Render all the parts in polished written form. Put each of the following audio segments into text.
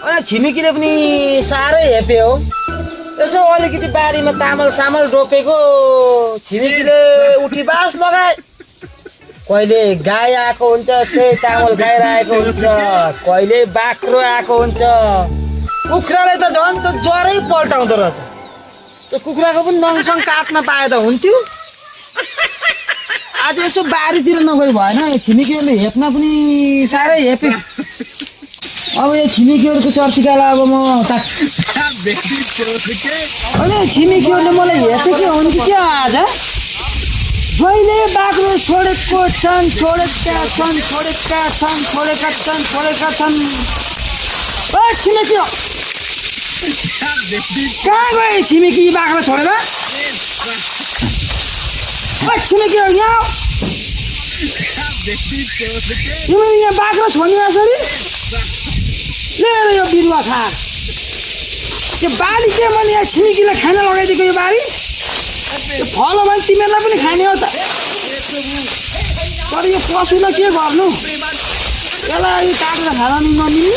अनि छिमेकीले पनि साह्रै हेप्यो हो। यसो अलिकति बारीमा तामल सामल रोपेको छिमेकीले उठी बास लगाए। कहिले गाई आएको हुन्छ त्यही तामल खाइरहेको हुन्छ, कहिले बाख्रो आएको हुन्छ। कुखुराले त झन् त ज्वरै पल्टाउँदो रहेछ। त्यो कुखुराको पनि नङसङ काट्न पाए त हुन्थ्यो। आज यसो बारीतिर नगई भएन। यो छिमेकीहरूले हेप्न पनि साह्रै हेप्यो। अब यो छिमेकीहरूको चर्चिकालाई अब म अनि छिमेकीहरूले मलाई हेप्यो के हुन् कि क्या आज जहिले बाख्रो छोडेका छन् छोडेका छन् छोडेका छन् छोडेका छन् छोडेका छन्। ओ छिमेकी कहाँ गए छिमेकी बाख्रो छोडेर? ओ छिमेकी यहाँ तिमीले यहाँ बाख्रो छोड्ने यसरी लिएर यो बिरुवा खा। यो बारी के मैले यहाँ छिमेकीलाई खाना लगाइदिएको यो बारी यो फल हो भने तिमीहरूलाई पनि खाने हो त। तर यो पशुलाई के गर्नु? यसलाई काटेर खान नमिल्ने।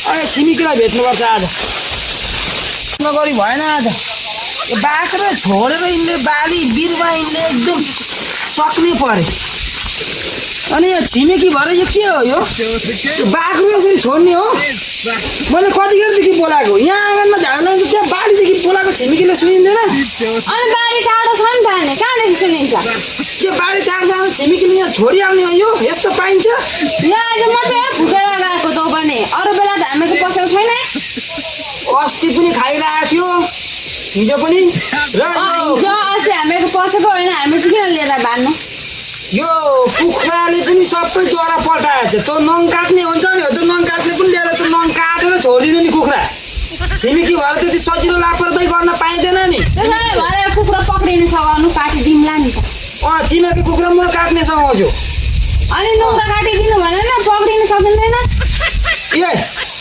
अहिले छिमेकीलाई भेट्नुपर्छ आज। नगरी भएन आज। यो बाख्रा छोडेर यिनले बारी बिरुवा यिनले एकदम सक्ने परे। अनि यो छिमेकी भएर यो के हो? यो बाख्रो यसरी छोड्ने हो? मैले कतिखेरदेखि बोलाएको यहाँ आँगनमा झाडा लगाउँछ त्यहाँ बारीदेखि बोलाएको छिमेकीले सुनिँदैन। अनि बारी टाढो छ नि त नि कहाँदेखि सुनिन्छ? त्यो बारी टाढो छिमेकीले यहाँ छोडिहाल्ने हो? यो यस्तो पाइन्छ? यहाँ आज मात्रै फुकेर गएको तँ पनि, अरू बेला त हामीको पसेको छैन। अस्ति पनि खाइरहेको थियो हिजो पनि र हिजो अस्ति हामीको पसेको होइन, हामी चाहिँ किन लिएर बाँध्नु? यो कुखुराले पनि सबै जरा पल्टाएको छ। त्यो नङ काट्ने हुन्छ नि हो, त्यो नङ काट्ने पनि लिएर त्यो नङ काटेर छोडिदिनु नि कुखुरा। छिमेकी भएर त्यति सजिलो लापरवाही गर्न पाइँदैन नि। त्यसैले भरे कुखुरा पक्रिने सघाउनु काटिदिउँला नि त। तिमीहरूको कुखुरा म काट्ने सघाउँछु। अनि नुङ्गा काटिदिनु भनेन पक्रिन सकिँदैन? ए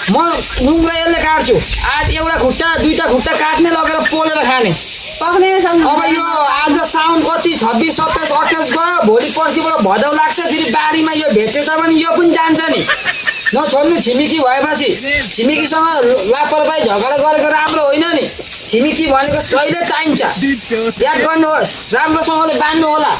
म नुङ्ग्रा यसले काट्छु। आज एउटा खुट्टा दुईटा खुट्टा काट्ने लगेर पोलेर खाने। पक्रिन सक्नु अब यो आज साउन कति 26 27 28 गयो, भोलि पर्सिबाट भदौ लाग्छ। फेरि बारीमा यो भेटेछ भने यो पनि जान्छ नि। नछोड्नु छिमेकी भएपछि। छिमेकीसँग लापरवाही झगडा गरेको राम्रो होइन नि। छिमेकी भनेको सहिले चाहिन्छ। याद गर्नुहोस्, राम्रोसँगले बाँध्नु होला।